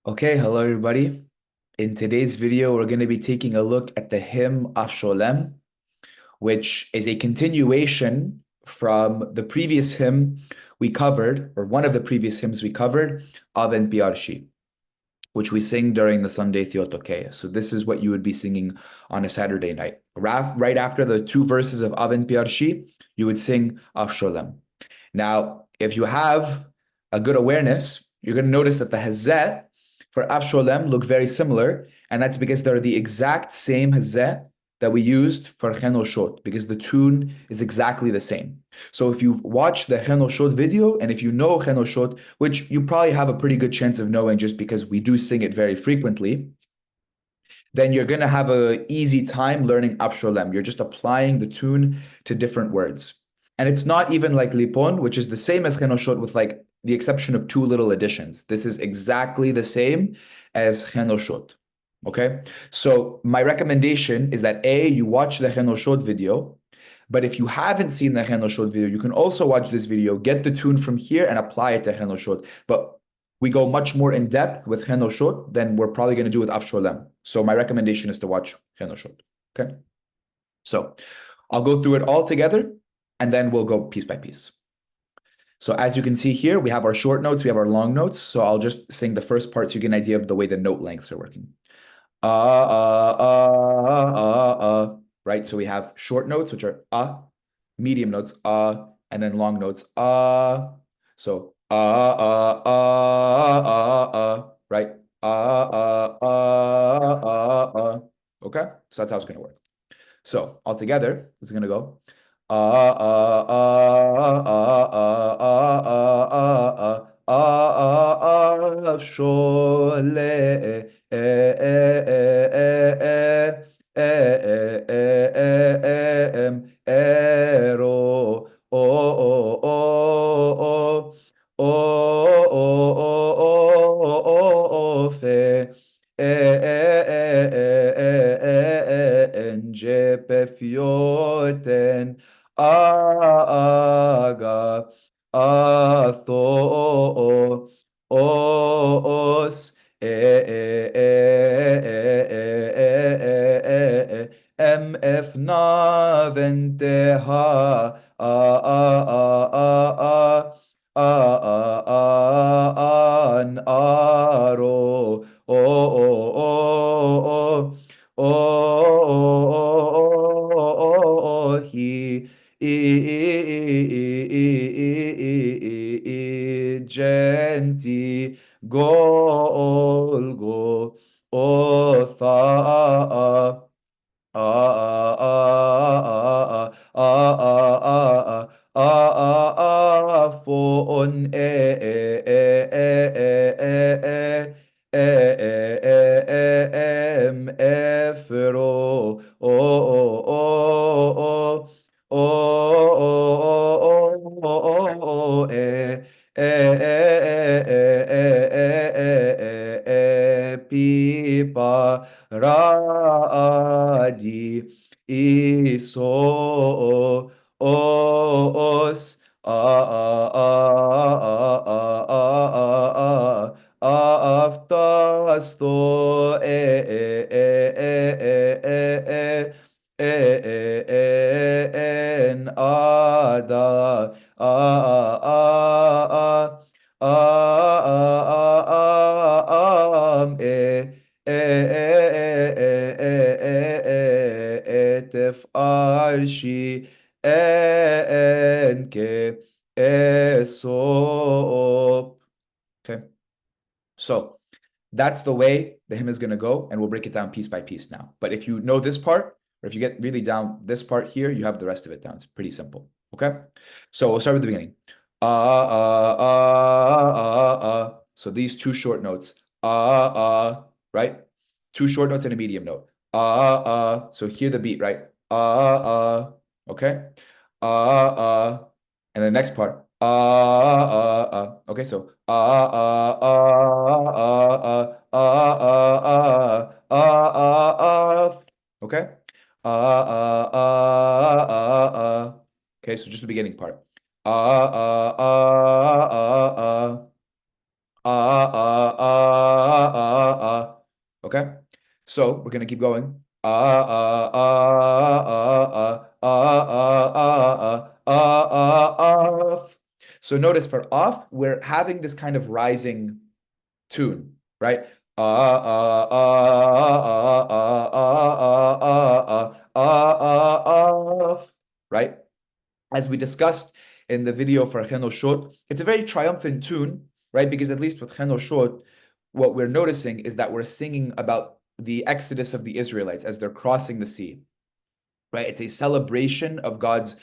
Okay, hello everybody. In today's video, we're going to be taking a look at the hymn Afsholem, which is a continuation from the previous hymn we covered, or one of the previous hymns we covered, Aven Piarshi, which we sing during the Sunday Theotokea. So this is what you would be singing on a Saturday night. Right after the two verses of Aven Piarshi, you would sing Afsholem. Now, if you have a good awareness, you're going to notice that the Hazet for Afsholem look very similar, and that's because they're the exact same Hazet that we used for Chenoshot, because the tune is exactly the same. So if you've watched the Chenoshot video, and if you know Chenoshot, which you probably have a pretty good chance of knowing just because we do sing it very frequently, then you're going to have an easy time learning Afsholem. You're just applying the tune to different words. And it's not even like Lipon, which is the same as Chenoshot with like the exception of two little additions. This is exactly the same as Chenoshot. Okay? So my recommendation is that A, you watch the Chenoshot video. But if you haven't seen the Chenoshot video, you can also watch this video, get the tune from here and apply it to Chenoshot. But we go much more in depth with Chenoshot than we're probably going to do with Afsholem. So my recommendation is to watch Chenoshot. Okay? So I'll go through it all together and then we'll go piece by piece. So as you can see here, we have our short notes, we have our long notes. So I'll just sing the first part so you get an idea of the way the note lengths are working. Right? So we have short notes, which are medium notes, and then long notes, So right? Okay? So that's how it's going to work. So altogether, it's going to go. Ero, fe, Enjepefioten aga atho os em efna venteha an aro he genti golgo otha phon em efro pipa radi iso os aftasto en ada am etef arshi enke esop. Okay, so that's the way the hymn is going to go, and we'll break it down piece by piece now. But if you know this part, or if you get really down this part here, you have the rest of it down. It's pretty simple. Okay, so we'll start with the beginning. So these two short notes, right? Two short notes and a medium note. So hear the beat, right? Okay. And the next part, okay, so okay, okay, so just the beginning part, So we're gonna keep going. Off. So notice for off, we're having this kind of rising tune, right? Off, right? As we discussed in the video for Cheno Shot, it's a very triumphant tune, right? Because at least with Cheno Shot, what we're noticing is that we're singing about the exodus of the Israelites as they're crossing the sea, right? It's a celebration of God's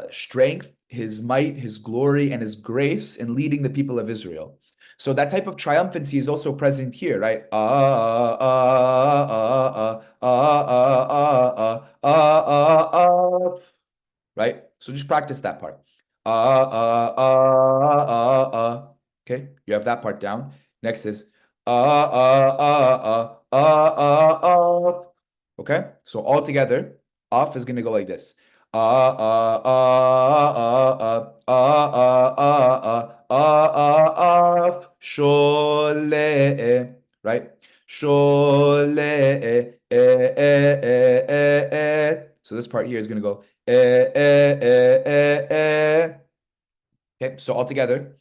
strength, his might, his glory, and his grace in leading the people of Israel. So that type of triumphancy is also present here, right? Right? So just practice that part. Okay, you have that part down. Next is off. Okay, so all together, off is gonna go like this. Off, shole, right? Shole, so this part here is gonna go Okay, so all together.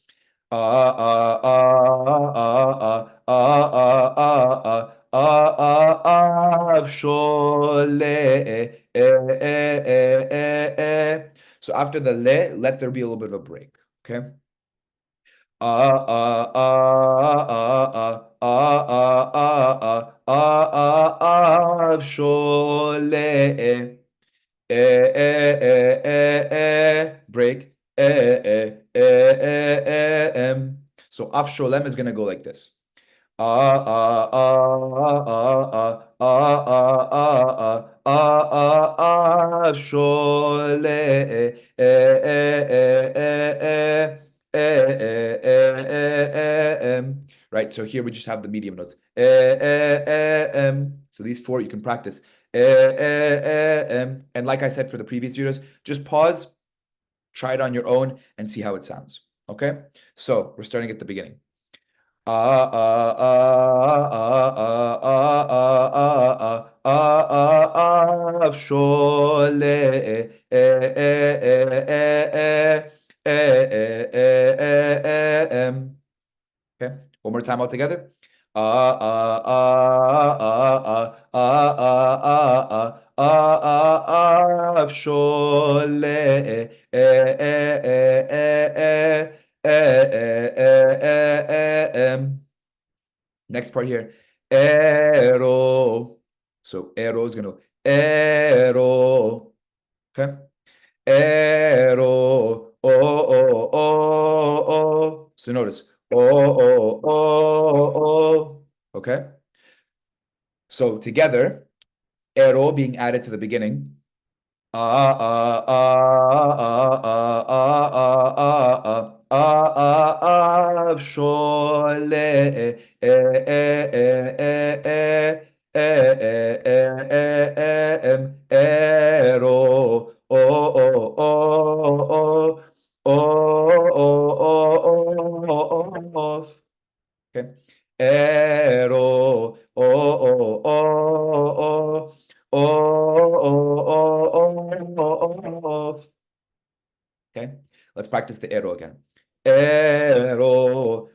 So after the le, let there be a little bit of a break. Okay. Avshole. Break. So Afsholem is gonna go like this. Right, so here we just have the medium notes. So these four you can practice. And like I said for the previous videos, just pause, try it on your own, and see how it sounds. Okay, so we're starting at the beginning. Okay, one more time all together. Next part here. Arrow. So arrow is gonna arrow. Okay. Arrow. Oh. So notice. Oh. Okay. So together, arrow being added to the beginning. Okay. Arrow. Off. Okay. Let's practice the arrow again. Arrow.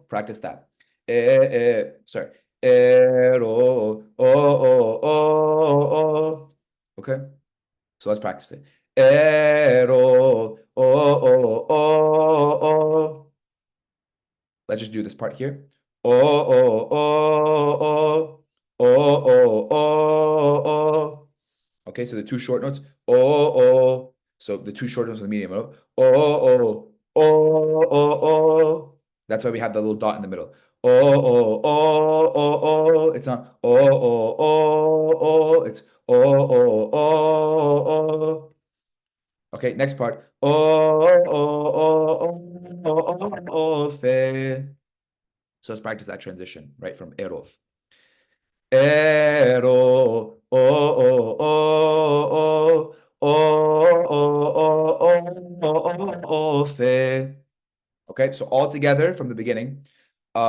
Practice that. Sorry. Arrow. Okay. So let's practice it. Arrow. Let's just do this part here. Okay, so the two short notes. So the two short notes of the medium note. That's why we have the little dot in the middle. It's not It's Okay, next part. So let's practice that transition, right, from erov. Ero, fe. Okay, so all together from the beginning. Okay,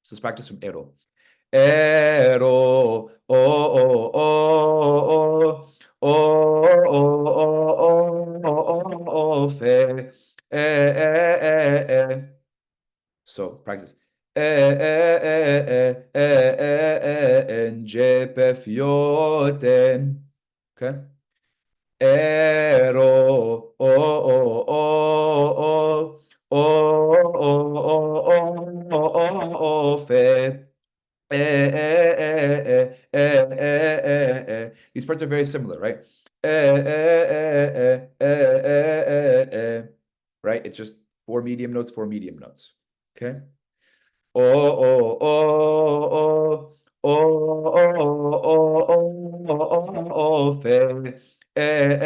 so let's practice from ero. Ero, fe, So practice. En, fioten. Okay. Ero, fe. These parts are very similar, right? Right? It's just four medium notes, four medium notes. Okay. Oh, oh, oh, oh, oh, fe, en,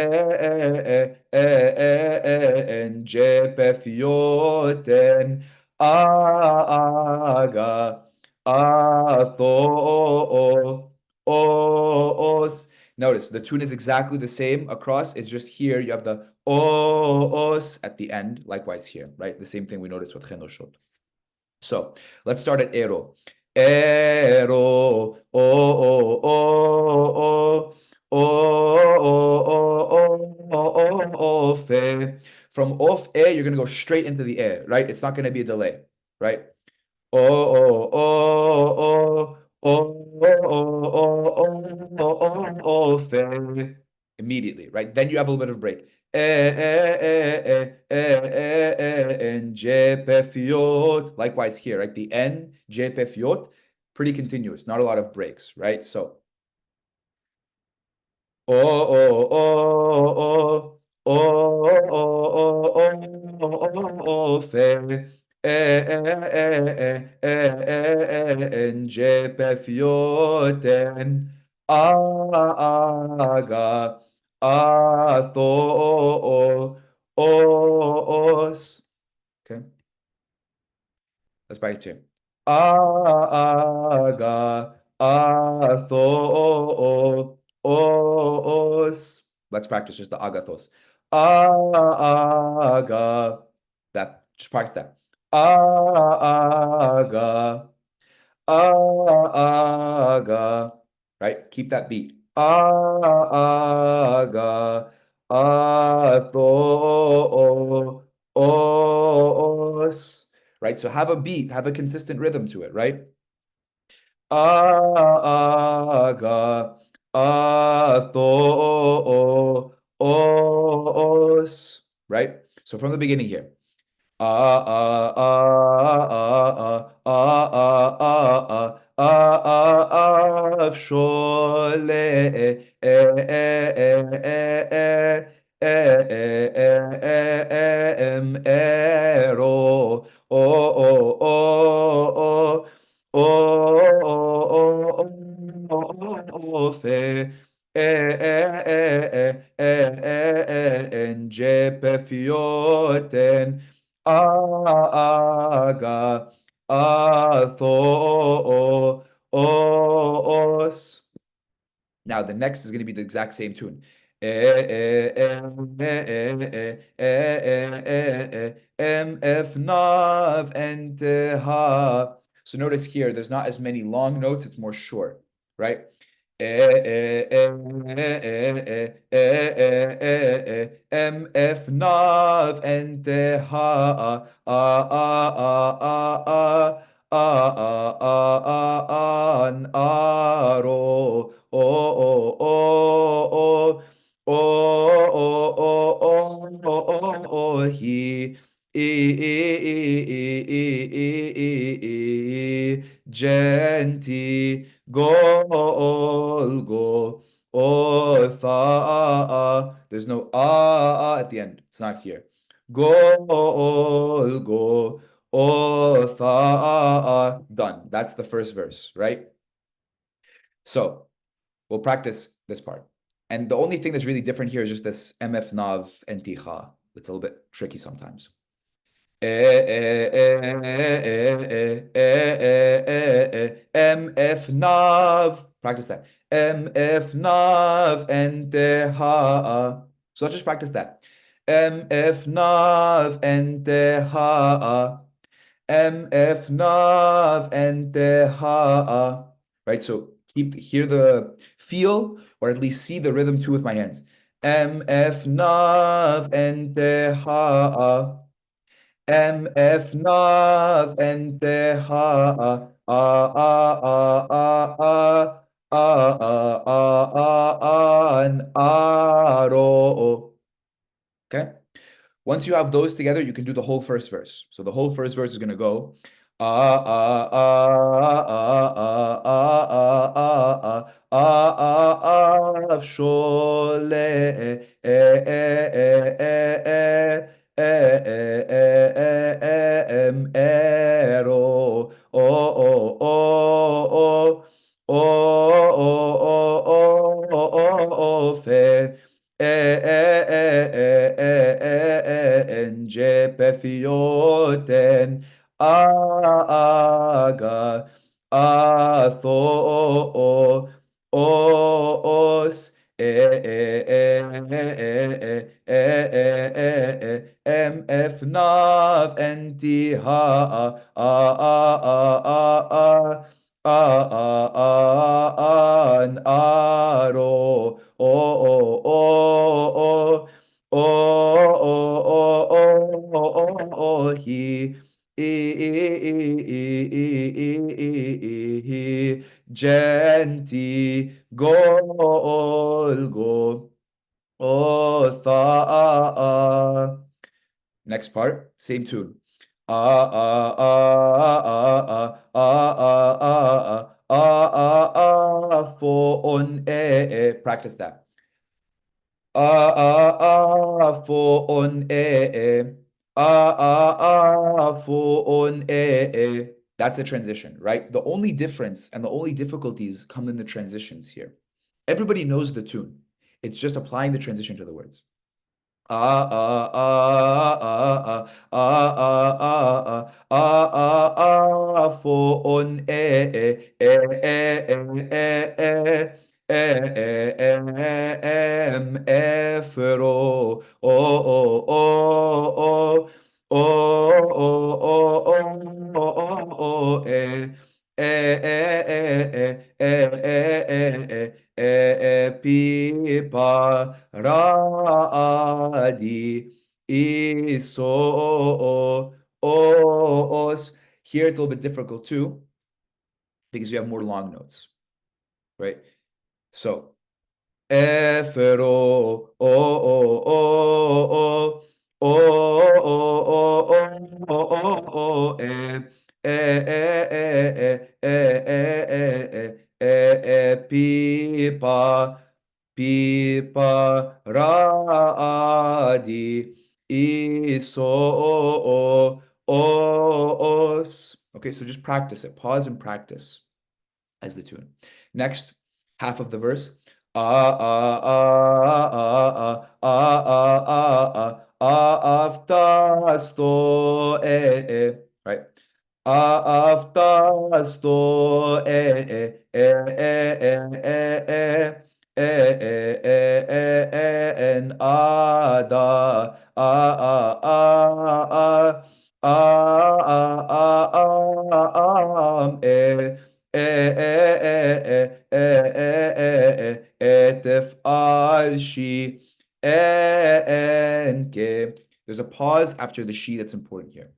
fioten, aga, os. Notice the tune is exactly the same across. It's just here you have the os at the end. Likewise here, right? The same thing we noticed with chenoshot. So let's start at ero. Ero, fe. From off a, you're gonna go straight into the air, right? It's not gonna be a delay, right? Fe. Immediately, right? Then you have a little bit of break. En, likewise here, right? The N, pretty continuous, not a lot of breaks, right? So, fe, en, aga, os. Okay, let's practice here. Aga, os. Let's practice just the agathos. Aga. That, just practice that. Aga, aga. Right? Keep that beat. Aga, os. Right? So have a beat, have a consistent rhythm to it, right? Aga, os. Right? So from the beginning here. Afsholem, ero, fe, en, fioten, aga, os. Now the next is going to be the exact same tune. F nav enteha. So notice here, there's not as many long notes, it's more short, right? F nav enteha. An aro. He genti golgo otha. There's no at the end. It's not here. Golgo o, tha, done. That's the first verse, right? So we'll practice this part. And the only thing that's really different here is just this MF nav and ticha. It's a little bit tricky sometimes. MF nav. Practice that. MF nav and ha. So let's just practice that. MF nav and ha. MF nav and ha. Right? So hear the feel, or at least see the rhythm too with my hands. MF nav and ha. MF nav and ha. An aro. Okay? Once you have those together, you can do the whole first verse. So the whole first verse is going to go Ence pefioten aga atho os mf nav enti ha an aro he genti golgo otha. Next part, same tune. For practice that. For on for on That's a transition, right? The only difference and the only difficulties come in the transitions here. Everybody knows the tune. It's just applying the transition to the words. For on Efro pipa radi iso os. Here it's a little bit difficult too, because you have more long notes, right? So Efero pipa pipa radi iso os. Okay, so just practice it. Pause and practice as the tune. Next, half of the verse. Aftasto right? Aftasto en ada etef arshi enke. There's a pause after the she that's important here.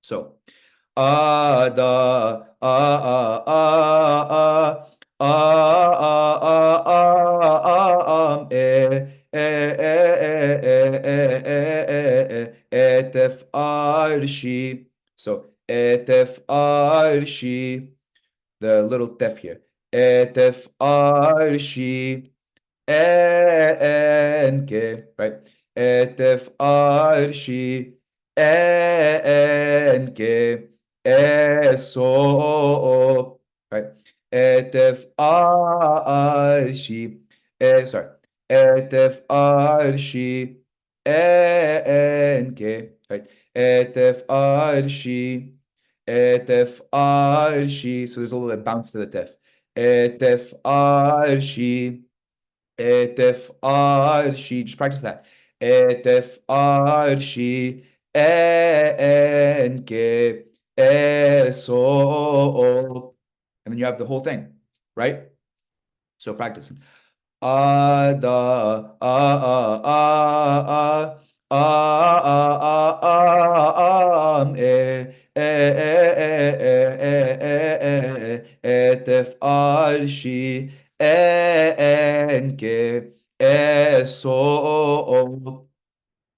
So, ada etef arshi. So, etef arshi. The little tef here. Etef arshi enke, right? Etef arshi En, que, eso, right? Etef arshi, sorry. Etef arshi, en, que, right? Etef arshi, etef arshi. So there's a little bit of bounce to the tef. Etef arshi. Etef arshi. Just practice that. Etef arshi enke eso. And then you have the whole thing, right? So practice. Ada, etef arshi enke eso.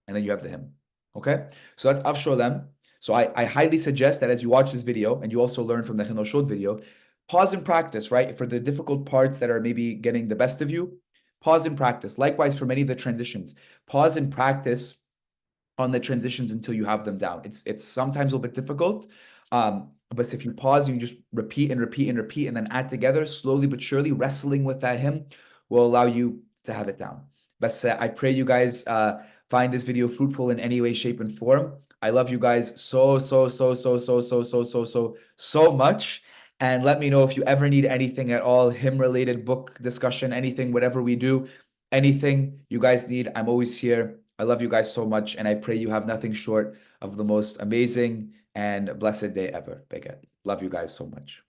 And then you have the hymn. Okay? So that's Afsholem. So I highly suggest that as you watch this video and you also learn from the Chinoshot video, pause and practice, right? For the difficult parts that are maybe getting the best of you, pause and practice. Likewise, for many of the transitions, pause and practice on the transitions until you have them down. It's sometimes a little bit difficult. But if you pause, you just repeat and repeat and repeat and then add together slowly but surely, wrestling with that hymn will allow you to have it down. But I pray you guys find this video fruitful in any way, shape, and form. I love you guys so much. And let me know if you ever need anything at all, hymn related, book discussion, anything, whatever we do, anything you guys need, I'm always here. I love you guys so much, and I pray you have nothing short of the most amazing and blessed day ever. Beget. Love you guys so much.